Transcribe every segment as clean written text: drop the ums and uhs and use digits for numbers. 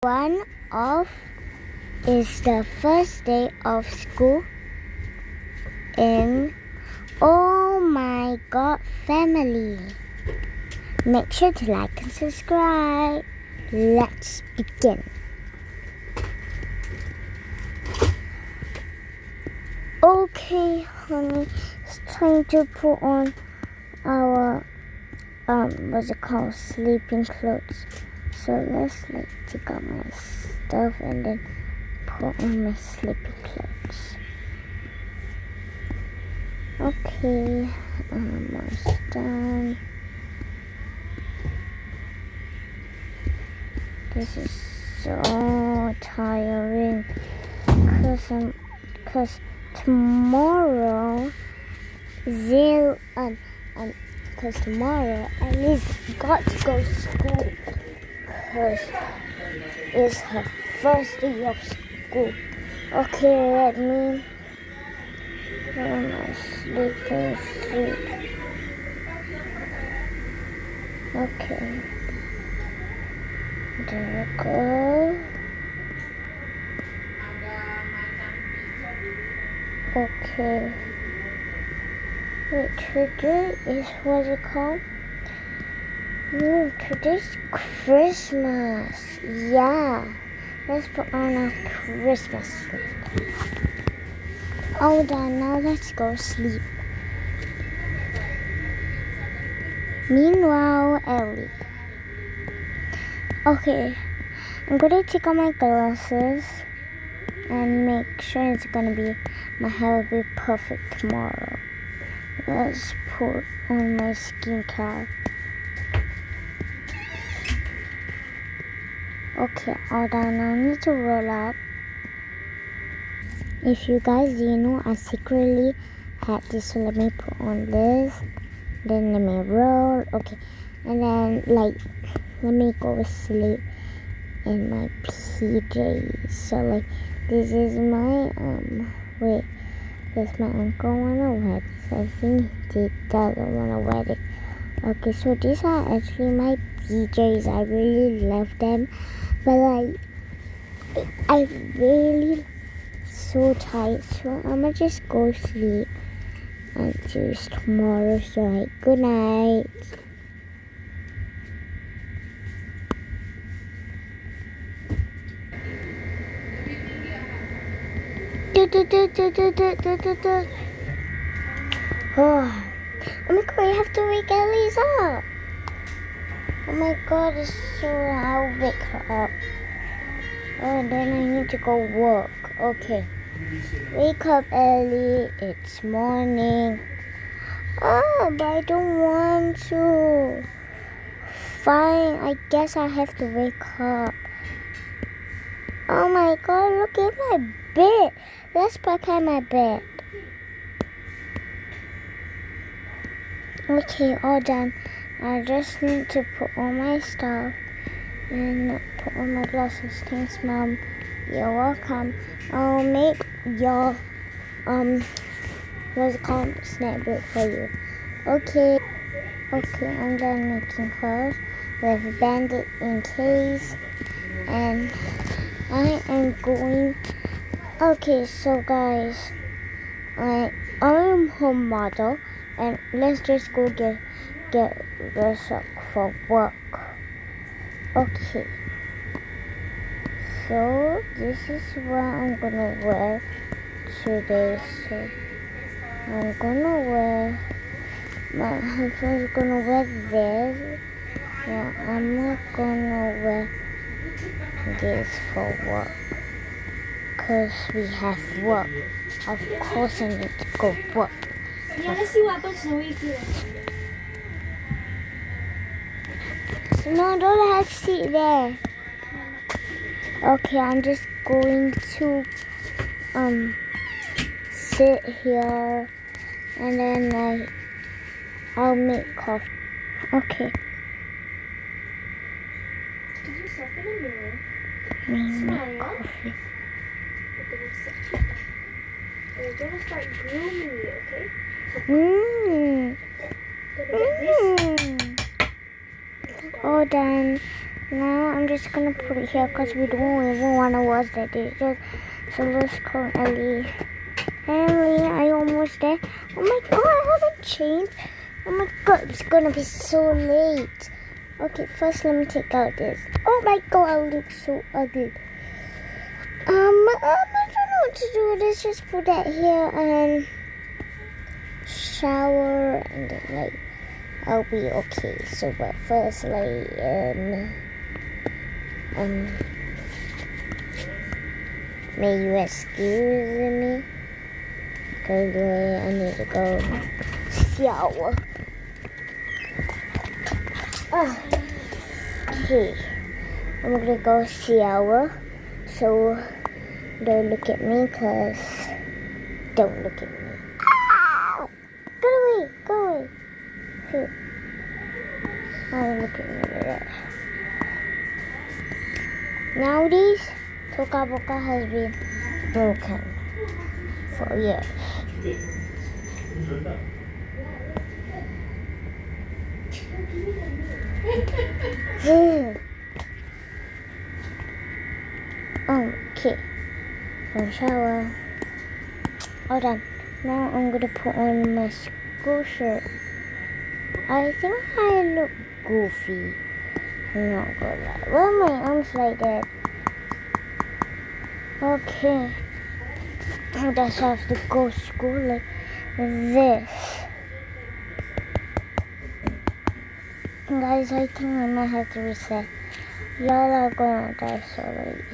One of is the first day of school in Oh My God family. Make sure to like and subscribe. Let's begin. Okay, honey, it's time to put on our sleeping clothes. So let's take out my stuff and then put on my sleeping clothes. Okay, almost done. This is so tiring because tomorrow Ellie's got to go to school because it's her first day of school. Okay, let me put on my sleeping suit. Okay, there we go. Okay. Wait, today is what's it called? No, today's Christmas. Yeah. Let's put on our Christmas suit. All done. Now let's go sleep. Meanwhile, Ellie. Okay. I'm gonna take out my glasses and make sure my hair will be perfect tomorrow. Let's put on my skincare. Okay, all done. Now I need to roll up. If you guys didn't know, I secretly had this. So let me put on this. Then let me roll. Okay, and then let me go sleep in my PJs. So this is my does my uncle wanna wear this? I think he doesn't wanna wear it. Okay, so these are actually my PJs. I really love them, but I'm really so tired, so I'ma just go sleep until tomorrow. So good night. Oh my God, I have to wake Ellie up. Oh my God, I'll wake her up. Oh, and then I need to go work. Okay. Wake up, Ellie. It's morning. But I don't want to. Fine, I guess I have to wake up. Oh my God, look at my bed. Let's prepare my bed. Okay, all done. I just need to put on my stuff and put on my glasses. Thanks, Mom. You're welcome. I'll make your snack break for you. Okay, I'm done making hers with bandit in case, and I am going. Okay, so guys, I'm home model, and let's just go get dressed up for work. Okay, so this is what I'm gonna wear today. So I'm gonna wear, my husband's gonna wear this. Yeah, I'm not gonna wear this for work because we have work. Of course I need to go work. Yeah, let's see what happens when we feel. No, don't have to sit there. Okay, I'm just going to sit here and then I'll make coffee. Okay. Give yourself in the mirror. Make coffee. We're gonna start grooming you, okay? All done. Now I'm just gonna put it here because we don't even want to watch that. So let's call Ellie. Ellie, are you almost there? Oh my god, I haven't changed. Oh my god, it's gonna be so late. Okay, first let me take out this. Oh my god, I look so ugly. I don't know what to do. Let's just put that here and shower, and then I'll be okay. So, but first, may you excuse me? Because I need to go shower. Okay, I'm gonna go shower. So don't look at me, don't look at me. Ah! Go away, go away. See? Oh, look at me like that. Nowadays, toca boca has been broken for years. Okay, so shower. All done. Now I'm gonna put on my school shirt. I think I look goofy. I'm not gonna lie. Why are my arms like that? Okay. I just have to go to school like this. Guys, I think I might have to reset. Y'all are gonna die so late.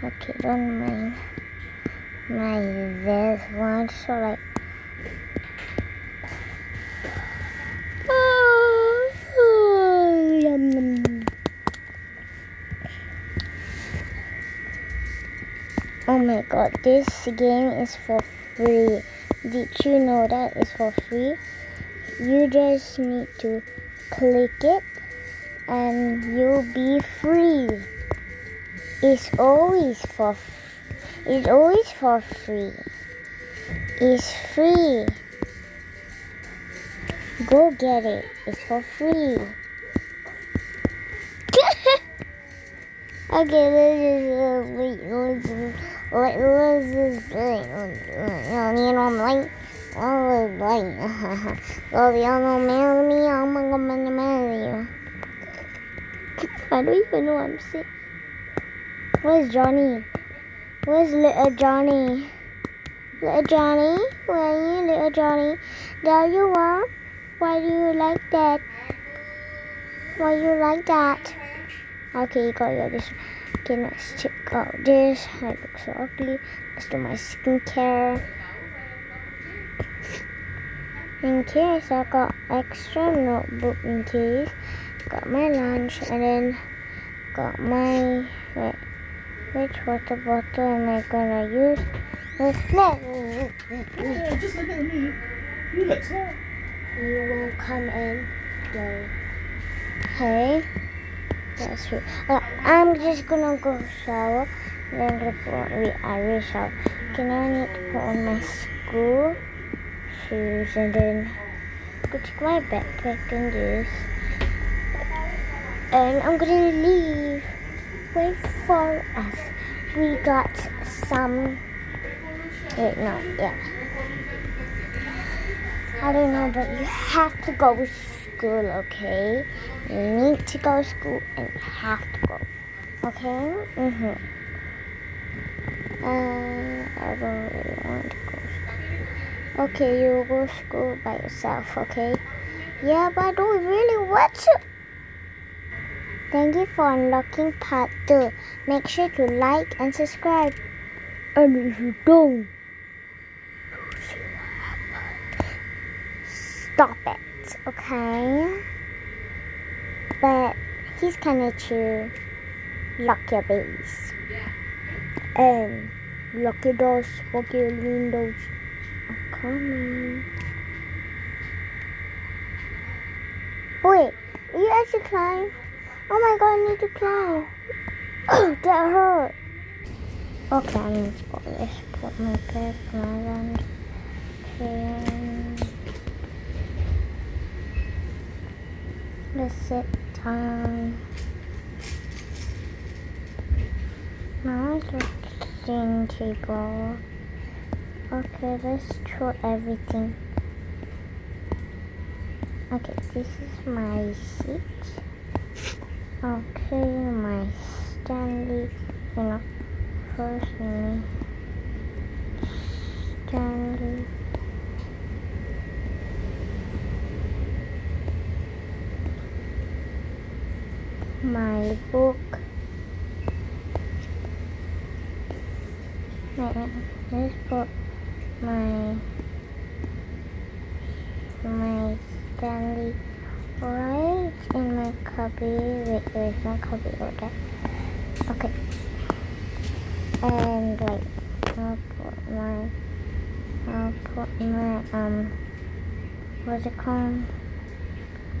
Okay, don't mind this one. So yum, yum. Oh my god, this game is for free. Did you know that it's for free? You just need to click it and you'll be free. It's always for free. It's free. Go get it. It's for free. Okay, let's just I don't even know what I'm saying. Where's Johnny? Where's little Johnny? Little Johnny? Where are you, little Johnny? There you are. Why do you like that? Why you like that? Okay, you got this. Okay, let's check out this. I look so ugly. Let's do my skincare. In case I got extra notebook in case. Got my lunch and then got my which water bottle am I gonna use? Yeah, just look at me. You look smart. You won't come in though. Hey, that's true. I'm just gonna go shower. Then I'm gonna put on I shower. Okay, now I need to put on my school shoes and then go take my backpack and this. And I'm gonna leave. Wait for us. We got some. Wait, no, yeah. I don't know, but you have to go to school, okay? You need to go to school and you have to go. Okay? I don't really want to go to school. Okay, you go to school by yourself, okay? Yeah, but I don't really want to. Thank you for unlocking part 2. Make sure to like and subscribe. And if you don't, stop it, okay? But he's kind of chill. Lock your base. And lock your doors, lock your windows. I'm coming. Wait, you actually climb? Oh my god, I need to climb. Oh, that hurt. Okay, I'm going to put my bag, my lunch. Okay. That's it time. Now it's looking table. Okay, let's throw everything. Okay, this is my seat. Okay, my Stanley. First me. Stanley. My book. Let's put my Stanley right in my cubby. Wait, there's no cubby over there. Okay. And like I'll put my what's it called?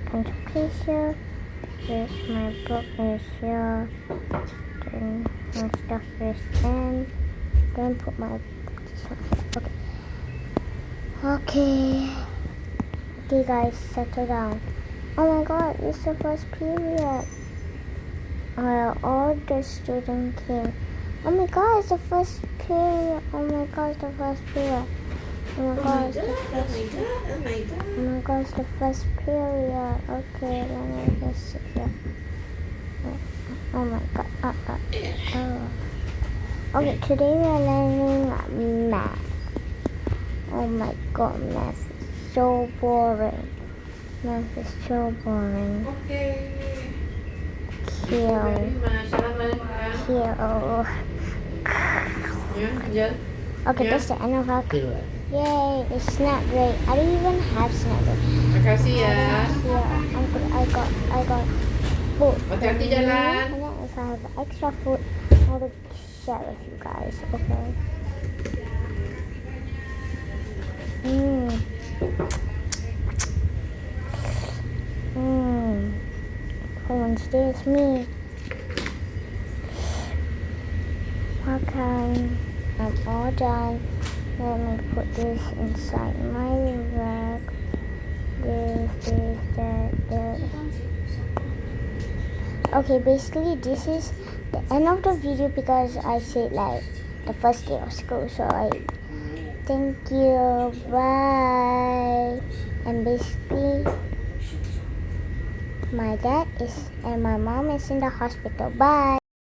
Pencil case here. This my book is here. Then my stuff is in. Then put my this one here. Okay. Okay guys, settle down. Oh my god, it's the first period. All the students came. Oh my god, it's the first period. Oh my god, it's the first period. Oh my god, it's the first period. Oh my god, it's the first period. Okay, let me just sit here. Oh my god. Oh. Okay, today we are learning math. Oh my god, math is so boring. Math is so boring. Okay. Kill. Yeah. Okay, Yeah. that's the end of our. Feel it. Yay! It's snap break. I don't even have snap break. Makasih ya. Yeah, I got food. Hati-hati jalan. And then if I have extra food, I will share with you guys. Okay. Wednesday is me. Okay, I'm all done. Let me put this inside my bag. This, that. Okay, basically this is the end of the video because I said like the first day of school. So thank you, bye. And basically my dad and my mom is in the hospital. Bye.